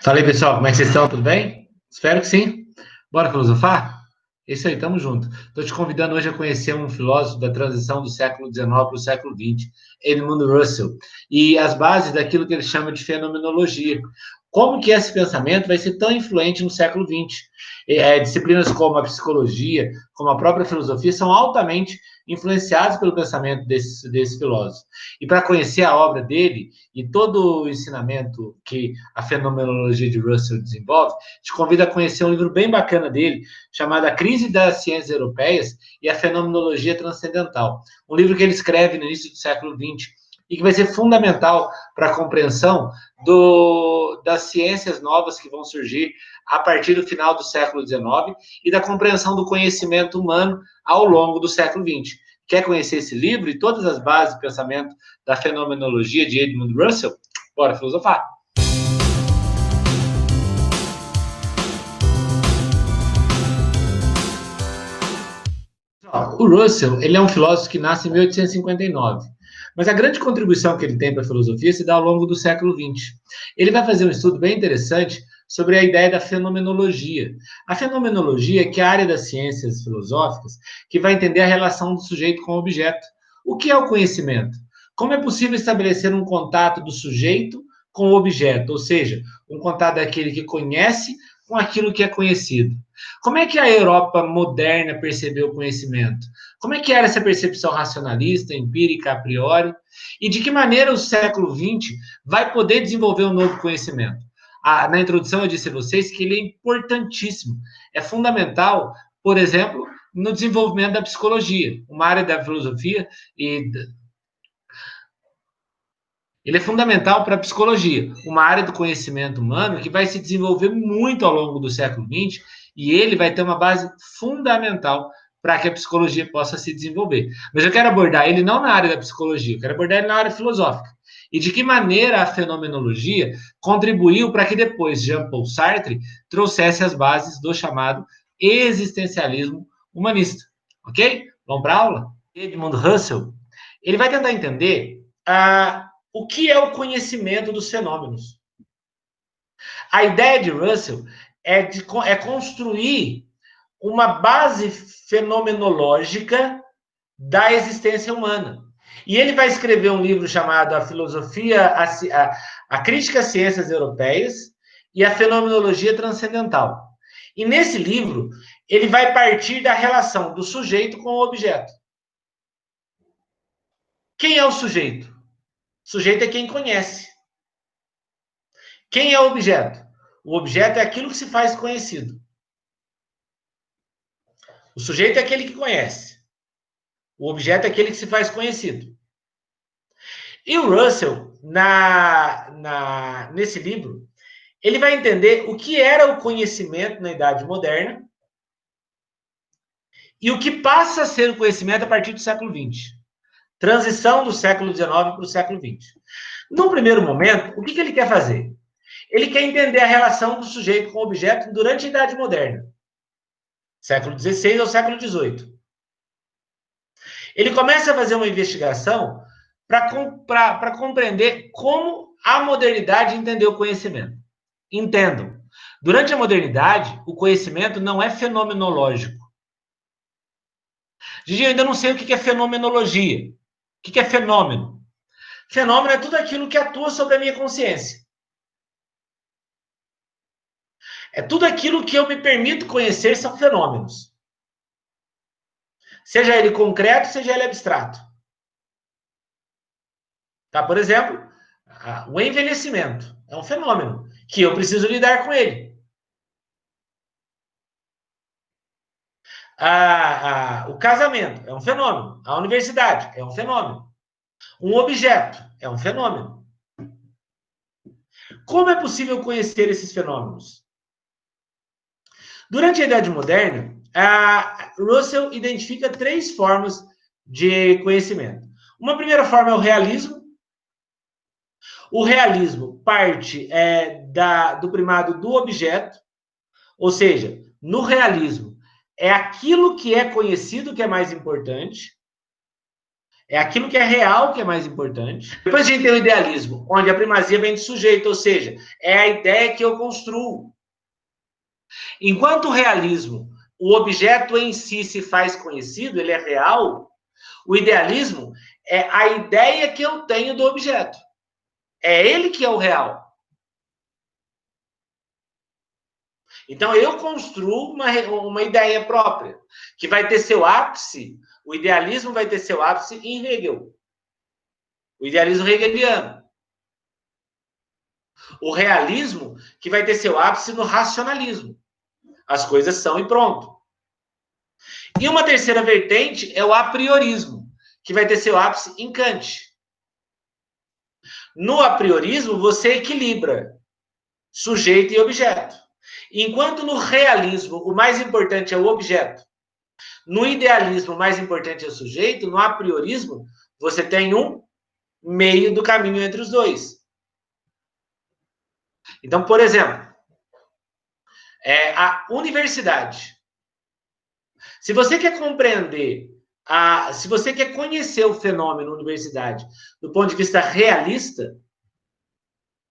Fala aí, pessoal, como é que vocês estão? Tudo bem? Espero que sim. Bora filosofar? É isso aí, tamo junto. Estou te convidando hoje a conhecer um filósofo da transição do século XIX para o século XX, Edmund Russell, e as bases daquilo que ele chama de fenomenologia. Como que esse pensamento vai ser tão influente no século XX? Disciplinas como a psicologia, como a própria filosofia, são altamente influenciadas pelo pensamento desse filósofo. E para conhecer a obra dele e todo o ensinamento que a fenomenologia de Russell desenvolve, te convido a conhecer um livro bem bacana dele, chamado A Crise das Ciências Europeias e a Fenomenologia Transcendental. Um livro que ele escreve no início do século XX e que vai ser fundamental para a compreensão das ciências novas que vão surgir a partir do final do século XIX e da compreensão do conhecimento humano ao longo do século XX. Quer conhecer esse livro e todas as bases do pensamento da fenomenologia de Edmund Russell? Bora filosofar! O Russell, ele é um filósofo que nasce em 1859, mas a grande contribuição que ele tem para a filosofia se dá ao longo do século XX. Ele vai fazer um estudo bem interessante sobre a ideia da fenomenologia. A fenomenologia é que é a área das ciências filosóficas que vai entender a relação do sujeito com o objeto. O que é o conhecimento? Como é possível estabelecer um contato do sujeito com o objeto, ou seja, um contato daquele que conhece com aquilo que é conhecido. Como é que a Europa moderna percebeu o conhecimento? Como é que era essa percepção racionalista, empírica, a priori? E de que maneira o século XX vai poder desenvolver um novo conhecimento? Na introdução eu disse a vocês que ele é importantíssimo, é fundamental, por exemplo, no desenvolvimento da psicologia, uma área da filosofia ele é fundamental para a psicologia, uma área do conhecimento humano que vai se desenvolver muito ao longo do século XX e ele vai ter uma base fundamental para que a psicologia possa se desenvolver. Mas eu quero abordar ele não na área da psicologia, eu quero abordar ele na área filosófica. E de que maneira a fenomenologia contribuiu para que depois Jean-Paul Sartre trouxesse as bases do chamado existencialismo humanista. Ok? Vamos para a aula? Edmund Russell, ele vai tentar entender o que é o conhecimento dos fenômenos. A ideia de Russell é construir uma base fenomenológica da existência humana. E ele vai escrever um livro chamado A Filosofia, a Crítica às Ciências Europeias e a Fenomenologia Transcendental. E nesse livro, ele vai partir da relação do sujeito com o objeto. Quem é o sujeito? O sujeito é quem conhece. Quem é o objeto? O objeto é aquilo que se faz conhecido. O sujeito é aquele que conhece. O objeto é aquele que se faz conhecido. E o Russell, nesse livro, ele vai entender o que era o conhecimento na Idade Moderna e o que passa a ser o conhecimento a partir do século XX. Transição do século XIX para o século XX. Num primeiro momento, o que ele quer fazer? Ele quer entender a relação do sujeito com o objeto durante a Idade Moderna. Século XVI ao século XVIII. Ele começa a fazer uma investigação para compreender como a modernidade entendeu o conhecimento. Entendam, durante a modernidade, o conhecimento não é fenomenológico. Gigi, eu ainda não sei o que é fenomenologia. O que é fenômeno? Fenômeno é tudo aquilo que atua sobre a minha consciência. É tudo aquilo que eu me permito conhecer são fenômenos. Seja ele concreto, seja ele abstrato. Tá? Por exemplo, o envelhecimento é um fenômeno que eu preciso lidar com ele. O casamento é um fenômeno. A universidade é um fenômeno. Um objeto é um fenômeno. Como é possível conhecer esses fenômenos? Durante a Idade Moderna, Russell identifica 3 formas de conhecimento. Uma primeira forma é o realismo. O realismo parte do primado do objeto, ou seja, no realismo, é aquilo que é conhecido que é mais importante. É aquilo que é real que é mais importante. Depois a gente tem o idealismo, onde a primazia vem do sujeito, ou seja, é a ideia que eu construo. Enquanto o realismo, o objeto em si se faz conhecido, ele é real, o idealismo é a ideia que eu tenho do objeto. É ele que é o real. Então, eu construo uma ideia própria, que vai ter seu ápice, o idealismo vai ter seu ápice em Hegel, o idealismo hegeliano. O realismo, que vai ter seu ápice no racionalismo. As coisas são e pronto. E uma terceira vertente é o apriorismo, que vai ter seu ápice em Kant. No apriorismo, você equilibra sujeito e objeto. Enquanto no realismo, o mais importante é o objeto. No idealismo, o mais importante é o sujeito. No apriorismo, você tem um meio do caminho entre os dois. Então, por exemplo, a universidade. Se você quer compreender, se você quer conhecer o fenômeno universidade do ponto de vista realista,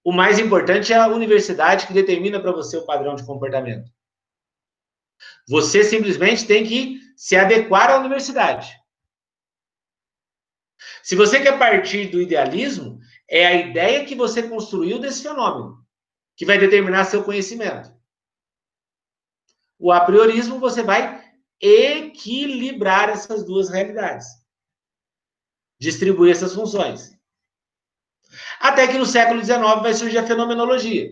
o mais importante é a universidade que determina para você o padrão de comportamento. Você simplesmente tem que se adequar à universidade. Se você quer partir do idealismo, é a ideia que você construiu desse fenômeno que vai determinar seu conhecimento. O apriorismo, você vai equilibrar essas duas realidades. Distribuir essas funções. Até que no século XIX vai surgir a fenomenologia,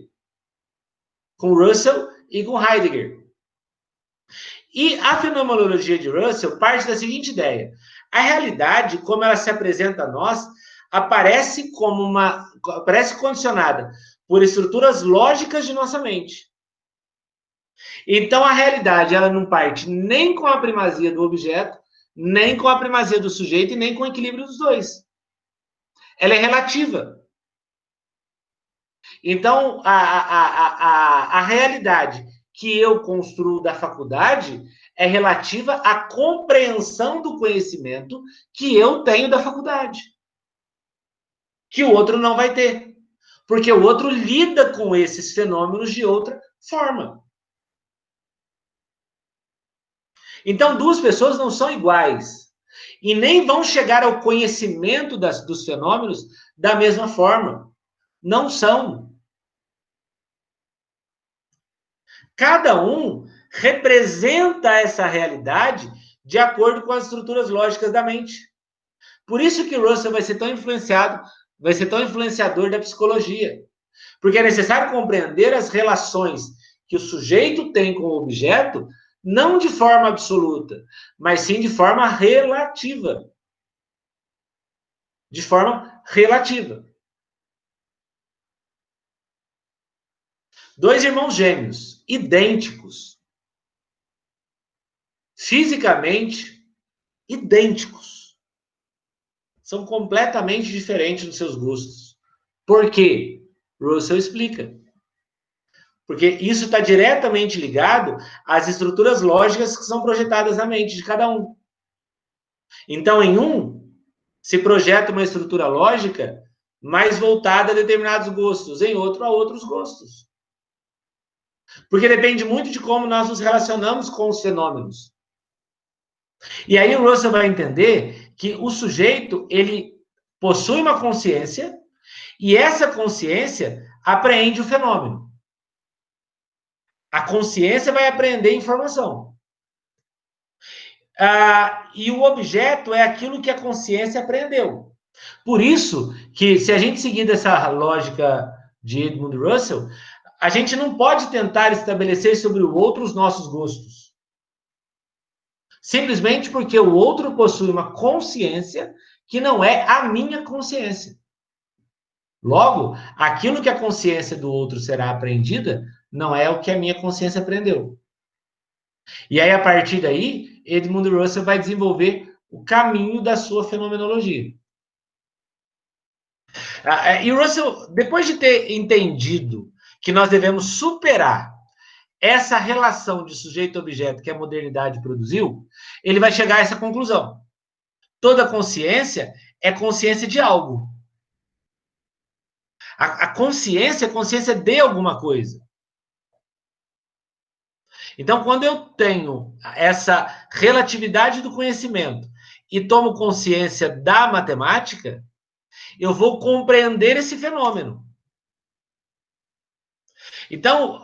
com Russell e com Heidegger. E a fenomenologia de Russell parte da seguinte ideia: a realidade, como ela se apresenta a nós, aparece condicionada por estruturas lógicas de nossa mente. Então a realidade, ela não parte nem com a primazia do objeto, nem com a primazia do sujeito e nem com o equilíbrio dos dois. Ela é relativa. Então a realidade que eu construo da faculdade é relativa à compreensão do conhecimento que eu tenho da faculdade, que o outro não vai ter, porque o outro lida com esses fenômenos de outra forma. Então, duas pessoas não são iguais e nem vão chegar ao conhecimento dos fenômenos da mesma forma. Não são. Cada um representa essa realidade de acordo com as estruturas lógicas da mente. Por isso que Russell vai ser tão influenciador da psicologia. Porque é necessário compreender as relações que o sujeito tem com o objeto, não de forma absoluta, mas sim de forma relativa. De forma relativa. Dois irmãos gêmeos, idênticos, fisicamente idênticos, são completamente diferentes nos seus gostos. Por quê? Russell explica. Porque isso está diretamente ligado às estruturas lógicas que são projetadas na mente de cada um. Então, em um, se projeta uma estrutura lógica mais voltada a determinados gostos, em outro, a outros gostos. Porque depende muito de como nós nos relacionamos com os fenômenos. E aí o Russell vai entender que o sujeito, ele possui uma consciência e essa consciência apreende o fenômeno. A consciência vai apreender informação. E o objeto é aquilo que a consciência aprendeu. Por isso que, se a gente seguir dessa lógica de Edmund Russell, a gente não pode tentar estabelecer sobre o outro os nossos gostos. Simplesmente porque o outro possui uma consciência que não é a minha consciência. Logo, aquilo que a consciência do outro será aprendida não é o que a minha consciência aprendeu. E aí, a partir daí, Edmund Russell vai desenvolver o caminho da sua fenomenologia. E Russell, depois de ter entendido que nós devemos superar essa relação de sujeito-objeto que a modernidade produziu, ele vai chegar a essa conclusão. Toda consciência é consciência de algo. A consciência é consciência de alguma coisa. Então, quando eu tenho essa relatividade do conhecimento e tomo consciência da matemática, eu vou compreender esse fenômeno. Então,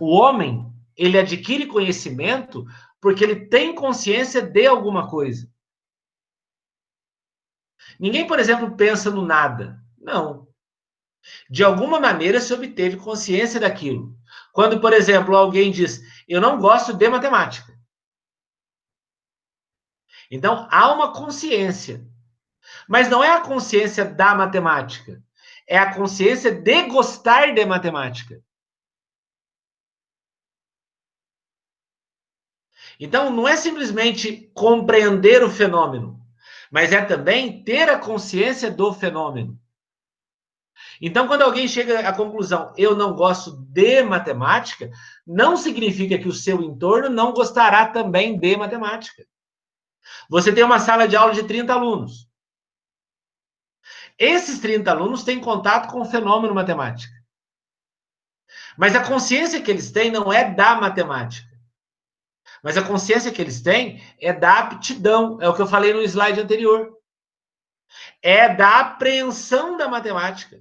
o homem, ele adquire conhecimento porque ele tem consciência de alguma coisa. Ninguém, por exemplo, pensa no nada. Não. De alguma maneira se obteve consciência daquilo. Quando, por exemplo, alguém diz, eu não gosto de matemática. Então, há uma consciência. Mas não é a consciência da matemática. É a consciência de gostar de matemática. Então, não é simplesmente compreender o fenômeno, mas é também ter a consciência do fenômeno. Então, quando alguém chega à conclusão, eu não gosto de matemática, não significa que o seu entorno não gostará também de matemática. Você tem uma sala de aula de 30 alunos. Esses 30 alunos têm contato com o fenômeno matemático. Mas a consciência que eles têm não é da matemática. Mas a consciência que eles têm é da aptidão. É o que eu falei no slide anterior. É da apreensão da matemática.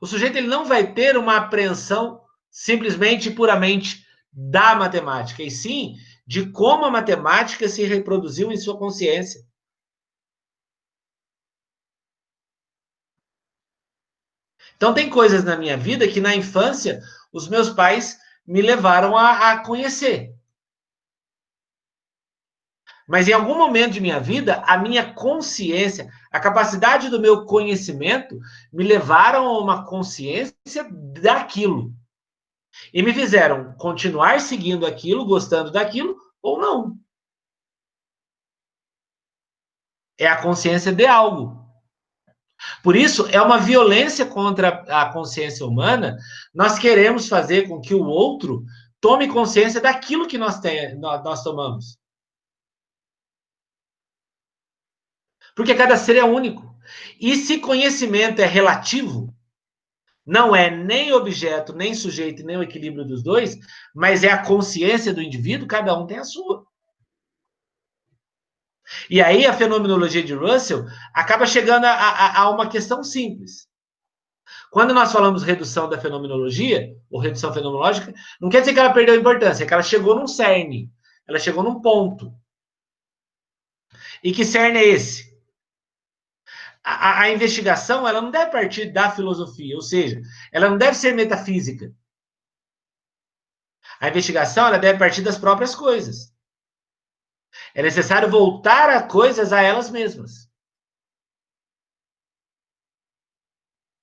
O sujeito ele não vai ter uma apreensão simplesmente e puramente da matemática, e sim de como a matemática se reproduziu em sua consciência. Então, tem coisas na minha vida que na infância os meus pais me levaram a conhecer. Mas em algum momento de minha vida, a minha consciência, a capacidade do meu conhecimento, me levaram a uma consciência daquilo. E me fizeram continuar seguindo aquilo, gostando daquilo, ou não. É a consciência de algo. Por isso, é uma violência contra a consciência humana. Nós queremos fazer com que o outro tome consciência daquilo que nós tomamos. Porque cada ser é único. E se conhecimento é relativo, não é nem objeto, nem sujeito, nem o equilíbrio dos dois, mas é a consciência do indivíduo, cada um tem a sua. E aí a fenomenologia de Russell acaba chegando a uma questão simples. Quando nós falamos redução da fenomenologia, ou redução fenomenológica, não quer dizer que ela perdeu importância, é que ela chegou num cerne, ela chegou num ponto. E que cerne é esse? A investigação ela não deve partir da filosofia, ou seja, ela não deve ser metafísica. A investigação ela deve partir das próprias coisas. É necessário voltar a coisas a elas mesmas.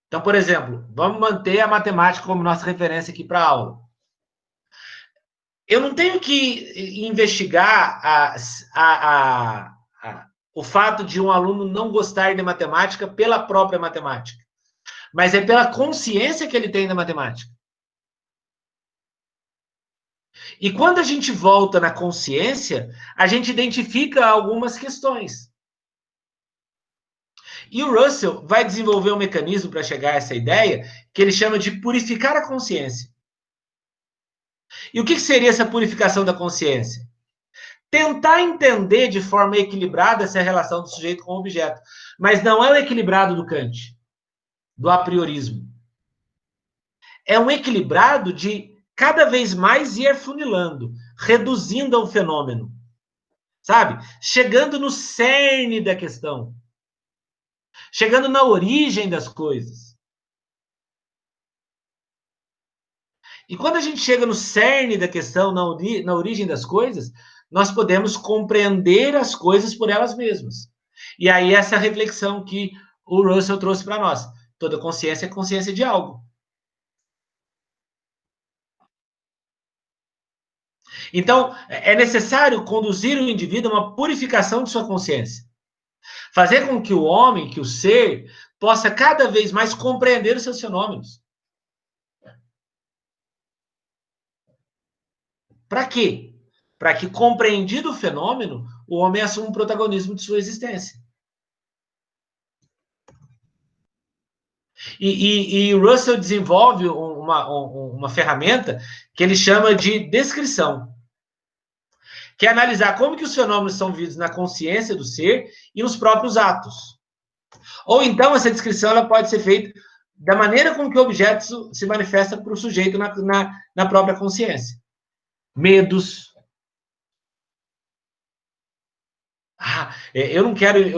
Então, por exemplo, vamos manter a matemática como nossa referência aqui para a aula. Eu não tenho que investigar o fato de um aluno não gostar de matemática pela própria matemática, mas é pela consciência que ele tem da matemática. E quando a gente volta na consciência, a gente identifica algumas questões. E o Russell vai desenvolver um mecanismo para chegar a essa ideia que ele chama de purificar a consciência. E o que seria essa purificação da consciência? Tentar entender de forma equilibrada essa relação do sujeito com o objeto. Mas não é o equilibrado do Kant, do a priorismo. É um equilibrado de cada vez mais ir funilando, reduzindo ao fenômeno. Sabe? Chegando no cerne da questão. Chegando na origem das coisas. E quando a gente chega no cerne da questão, na origem das coisas, nós podemos compreender as coisas por elas mesmas. E aí essa reflexão que o Russell trouxe para nós. Toda consciência é consciência de algo. Então, é necessário conduzir o indivíduo a uma purificação de sua consciência. Fazer com que o homem, que o ser, possa cada vez mais compreender os seus fenômenos. Para quê? para que, compreendido o fenômeno, o homem assuma um protagonismo de sua existência. E Russell desenvolve uma ferramenta que ele chama de descrição, que é analisar como que os fenômenos são vividos na consciência do ser e nos próprios atos. Ou então, essa descrição ela pode ser feita da maneira como que o objeto se manifesta para o sujeito na própria consciência. Medos. Eu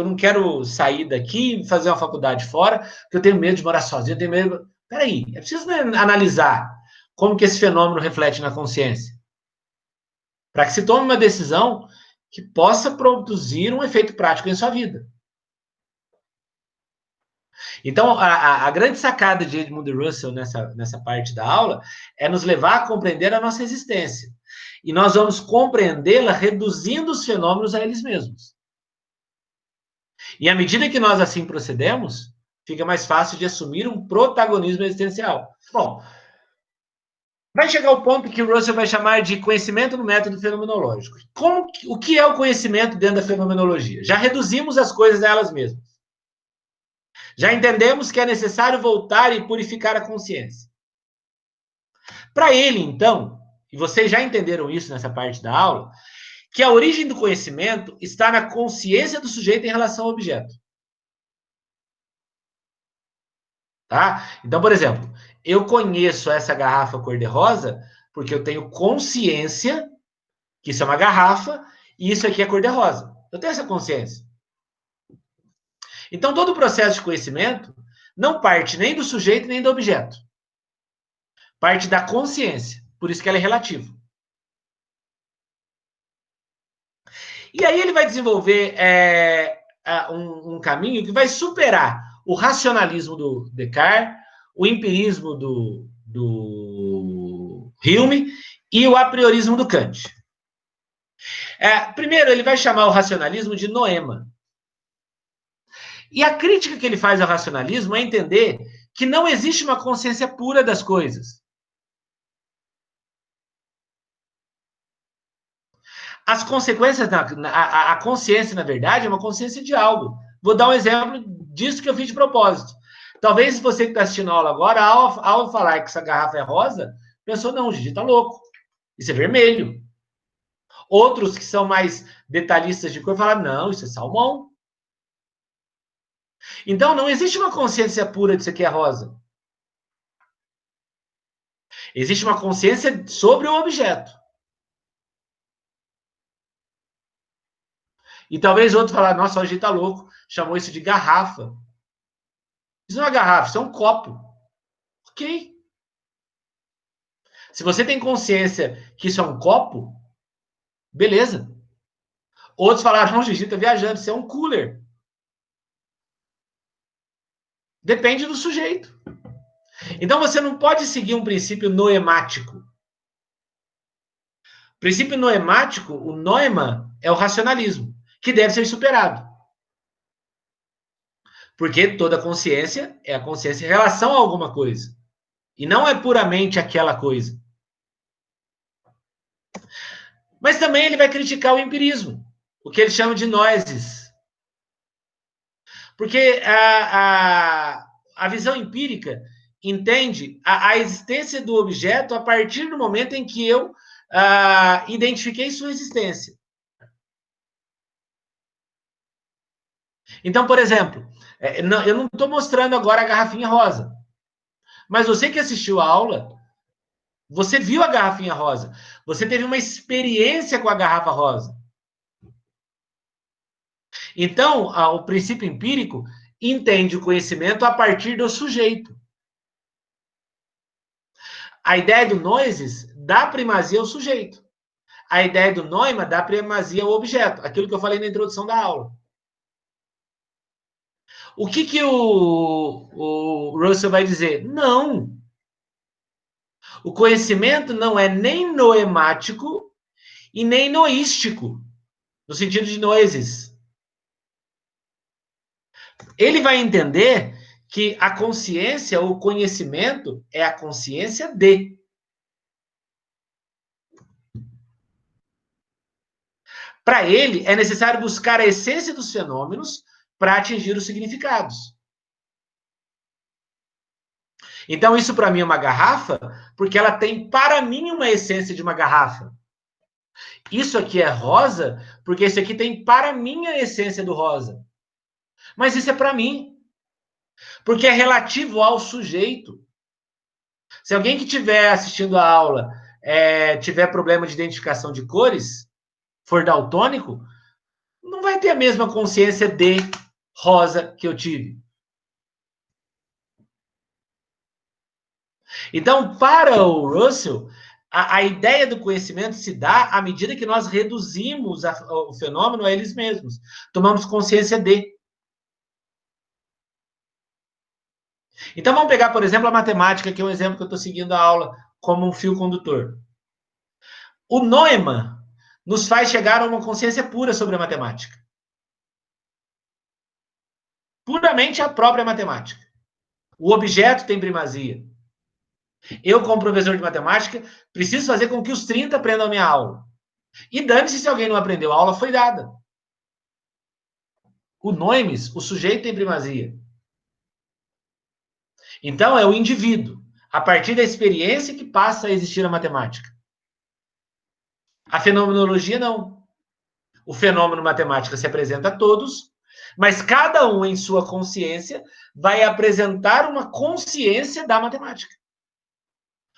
não quero sair daqui e fazer uma faculdade fora, porque eu tenho medo de morar sozinho, eu tenho medo... Peraí, é preciso analisar como que esse fenômeno reflete na consciência, para que se tome uma decisão que possa produzir um efeito prático em sua vida. Então, a grande sacada de Edmund Russell nessa parte da aula é nos levar a compreender a nossa existência. E nós vamos compreendê-la reduzindo os fenômenos a eles mesmos. E à medida que nós assim procedemos, fica mais fácil de assumir um protagonismo existencial. Bom, vai chegar o ponto que o Russell vai chamar de conhecimento no método fenomenológico. O que é o conhecimento dentro da fenomenologia? Já reduzimos as coisas a elas mesmas. Já entendemos que é necessário voltar e purificar a consciência. Para ele, então, e vocês já entenderam isso nessa parte da aula, que a origem do conhecimento está na consciência do sujeito em relação ao objeto. Tá? Então, por exemplo, eu conheço essa garrafa cor-de-rosa porque eu tenho consciência que isso é uma garrafa e isso aqui é cor-de-rosa. Eu tenho essa consciência. Então, todo o processo de conhecimento não parte nem do sujeito nem do objeto. Parte da consciência. Por isso que ela é relativa. E aí ele vai desenvolver um caminho que vai superar o racionalismo do Descartes, o empirismo do Hume e o apriorismo do Kant. Primeiro, ele vai chamar o racionalismo de noema. E a crítica que ele faz ao racionalismo é entender que não existe uma consciência pura das coisas. As consequências, a consciência, na verdade, é uma consciência de algo. Vou dar um exemplo disso que eu fiz de propósito. Talvez você que está assistindo a aula agora, ao falar que essa garrafa é rosa, pensou, não, o Gigi está louco. Isso é vermelho. Outros que são mais detalhistas de cor falaram, não, isso é salmão. Então, não existe uma consciência pura de isso aqui é rosa. Existe uma consciência sobre o objeto. E talvez outro falar, nossa, hoje está louco, chamou isso de garrafa. Isso não é garrafa, isso é um copo. Ok. Se você tem consciência que isso é um copo, beleza. Outros falaram, não, Gigi, tá viajando, isso é um cooler. Depende do sujeito. Então você não pode seguir um princípio noemático. O princípio noemático, o noema, é o racionalismo, que deve ser superado. Porque toda consciência é a consciência em relação a alguma coisa. E não é puramente aquela coisa. Mas também ele vai criticar o empirismo, o que ele chama de noesis. Porque a visão empírica entende a existência do objeto a partir do momento em que eu identifiquei sua existência. Então, por exemplo, eu não estou mostrando agora a garrafinha rosa, mas você que assistiu a aula, você viu a garrafinha rosa, você teve uma experiência com a garrafa rosa. Então, o princípio empírico entende o conhecimento a partir do sujeito. A ideia do noesis dá primazia ao sujeito. A ideia do noema dá primazia ao objeto, aquilo que eu falei na introdução da aula. O que o Russell vai dizer? Não. O conhecimento não é nem noemático e nem noístico, no sentido de noesis. Ele vai entender que a consciência, o conhecimento, é a consciência de. Para ele, é necessário buscar a essência dos fenômenos para atingir os significados. Então, isso para mim é uma garrafa, porque ela tem para mim uma essência de uma garrafa. Isso aqui é rosa, porque esse aqui tem para mim a essência do rosa. Mas isso é para mim, porque é relativo ao sujeito. Se alguém que estiver assistindo a aula tiver problema de identificação de cores, for daltônico, não vai ter a mesma consciência de rosa que eu tive. Então, para o Russell, a ideia do conhecimento se dá à medida que nós reduzimos o fenômeno a eles mesmos. Tomamos consciência de. Então, vamos pegar, por exemplo, a matemática, que é um exemplo que eu estou seguindo a aula como um fio condutor. O Neumann nos faz chegar a uma consciência pura sobre a matemática. Puramente a própria matemática. O objeto tem primazia. Eu, como professor de matemática, preciso fazer com que os 30 aprendam a minha aula. E dane-se se alguém não aprendeu, a aula foi dada. O Neumann, o sujeito tem primazia. Então, é o indivíduo, a partir da experiência que passa a existir a matemática. A fenomenologia, não. O fenômeno matemática se apresenta a todos, mas cada um, em sua consciência, vai apresentar uma consciência da matemática.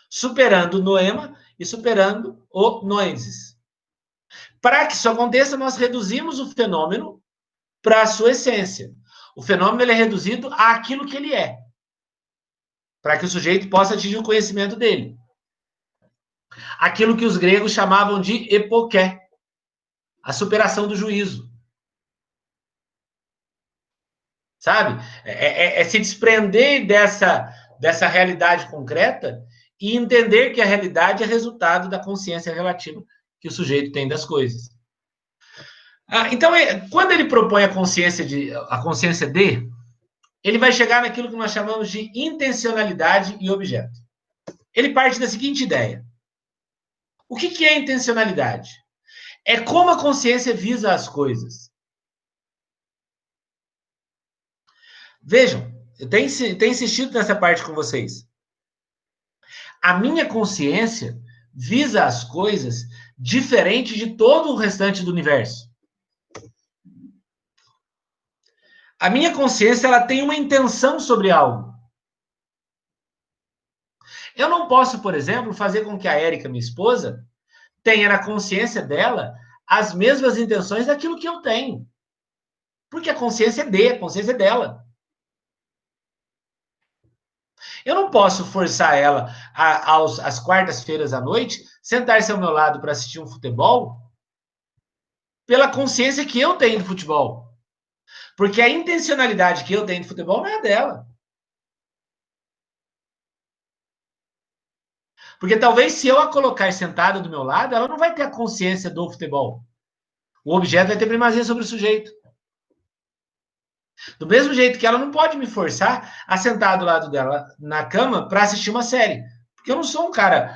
Superando o noema e superando o noesis. Para que isso aconteça, nós reduzimos o fenômeno para a sua essência. O fenômeno ele é reduzido àquilo que ele é, para que o sujeito possa atingir o conhecimento dele. Aquilo que os gregos chamavam de epoké, a superação do juízo. Sabe? É se desprender dessa realidade concreta e entender que a realidade é resultado da consciência relativa que o sujeito tem das coisas. Então, quando ele propõe a consciência de, ele vai chegar naquilo que nós chamamos de intencionalidade e objeto. Ele parte da seguinte ideia. O que é intencionalidade? É como a consciência visa as coisas. Vejam, eu tenho insistido nessa parte com vocês. A minha consciência visa as coisas diferente de todo o restante do universo. A minha consciência ela tem uma intenção sobre algo. Eu não posso, por exemplo, fazer com que a Érica, minha esposa, tenha na consciência dela as mesmas intenções daquilo que eu tenho. Porque a consciência a consciência é dela. Eu não posso forçar ela às quartas-feiras à noite, sentar-se ao meu lado para assistir um futebol, pela consciência que eu tenho do futebol. Porque a intencionalidade que eu tenho de futebol não é a dela. Porque talvez se eu a colocar sentada do meu lado, ela não vai ter a consciência do futebol. O objeto vai ter primazia sobre o sujeito. Do mesmo jeito que ela não pode me forçar a sentar do lado dela na cama para assistir uma série. Porque eu não sou um cara.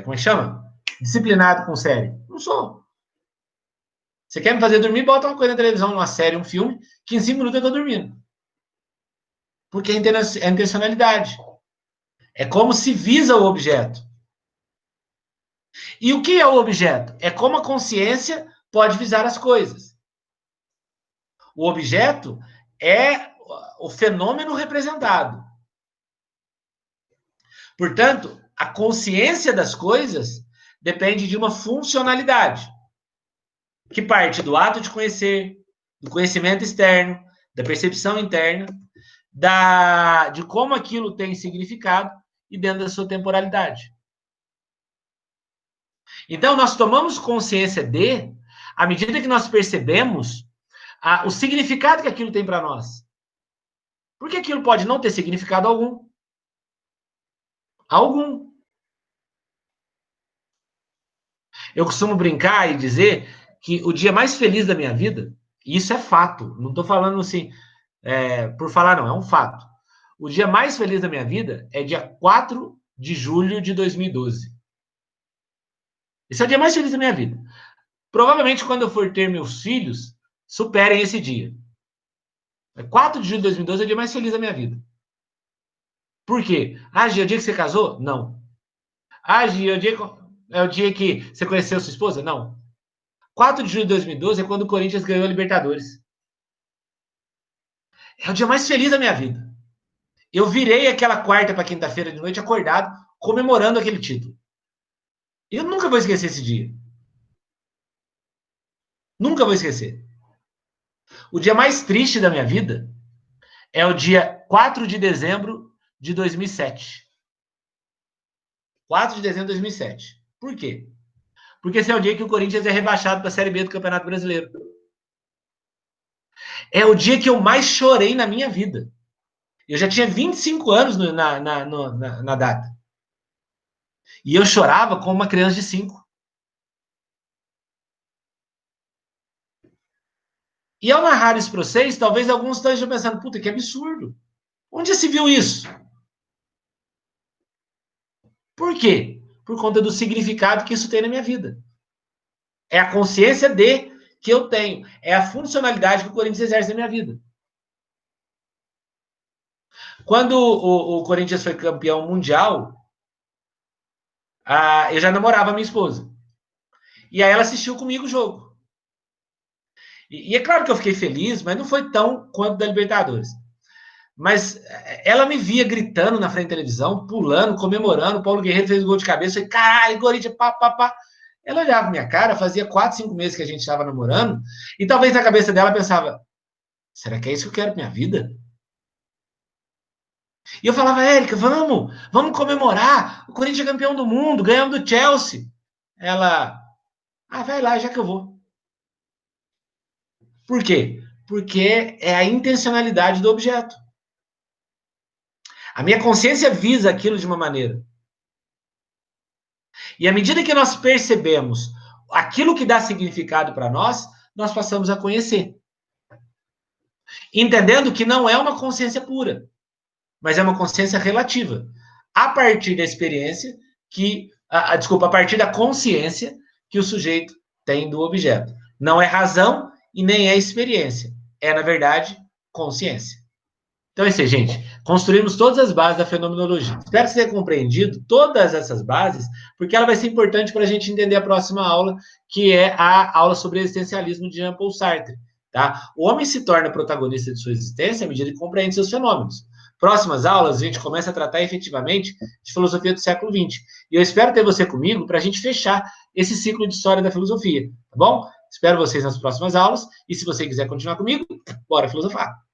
Como é que chama? Disciplinado com série. Não sou. Você quer me fazer dormir? Bota uma coisa na televisão, uma série, um filme, que em 5 minutos eu tô dormindo. Porque é intencionalidade. É como se visa o objeto. E o que é o objeto? É como a consciência pode visar as coisas. O objeto é o fenômeno representado. Portanto, a consciência das coisas depende de uma funcionalidade, que parte do ato de conhecer, do conhecimento externo, da percepção interna, de como aquilo tem significado e dentro da sua temporalidade. Então, nós tomamos consciência à medida que nós percebemos o significado que aquilo tem para nós. Porque aquilo pode não ter significado algum. Algum. Eu costumo brincar e dizer que o dia mais feliz da minha vida, e isso é fato, não estou falando assim, por falar não, é um fato. O dia mais feliz da minha vida é dia 4 de julho de 2012. Esse é o dia mais feliz da minha vida. Provavelmente, quando eu for ter meus filhos, superem esse dia. 4 de julho de 2012 é o dia mais feliz da minha vida. Por quê? Ah, Gia, é o dia que você casou? Não. Ah, Gia, é o dia que você conheceu sua esposa? Não. 4 de julho de 2012 é quando o Corinthians ganhou a Libertadores. É o dia mais feliz da minha vida. Eu virei aquela quarta para quinta-feira de noite acordado, comemorando aquele título. Eu nunca vou esquecer esse dia. Nunca vou esquecer. O dia mais triste da minha vida é o dia 4 de dezembro de 2007. 4 de dezembro de 2007. Por quê? Porque esse é o dia que o Corinthians é rebaixado para a Série B do Campeonato Brasileiro. É o dia que eu mais chorei na minha vida. Eu já tinha 25 anos na data. E eu chorava como uma criança de 5. E ao narrar isso para vocês, talvez alguns estejam pensando, puta, que absurdo. Onde já se viu isso? Por quê? Por conta do significado que isso tem na minha vida. É a consciência de que eu tenho. É a funcionalidade que o Corinthians exerce na minha vida. Quando o Corinthians foi campeão mundial, eu já namorava a minha esposa. E aí ela assistiu comigo o jogo. E é claro que eu fiquei feliz, mas não foi tão quanto da Libertadores. Mas ela me via gritando na frente da televisão, pulando, comemorando. O Paulo Guerreiro fez o gol de cabeça. Eu falei, caralho, Corinthians, pá, pá, pá. Ela olhava pra minha cara, fazia 4, 5 meses que a gente estava namorando, e talvez na cabeça dela pensava, será que é isso que eu quero pra minha vida? E eu falava, Érica, vamos comemorar. O Corinthians é campeão do mundo, ganhamos do Chelsea. Ela, vai lá, já que eu vou. Por quê? Porque é a intencionalidade do objeto. A minha consciência visa aquilo de uma maneira. E à medida que nós percebemos aquilo que dá significado para nós passamos a conhecer. Entendendo que não é uma consciência pura, mas é uma consciência relativa. A partir da experiência a partir da consciência que o sujeito tem do objeto. Não é razão e nem é experiência. É, na verdade, consciência. Então é isso aí, gente. Construímos todas as bases da fenomenologia. Espero que você tenha compreendido todas essas bases, porque ela vai ser importante para a gente entender a próxima aula, que é a aula sobre existencialismo de Jean-Paul Sartre. Tá? O homem se torna protagonista de sua existência à medida que compreende seus fenômenos. Próximas aulas, a gente começa a tratar efetivamente de filosofia do século XX. E eu espero ter você comigo para a gente fechar esse ciclo de história da filosofia. Tá bom? Espero vocês nas próximas aulas. E se você quiser continuar comigo, bora filosofar.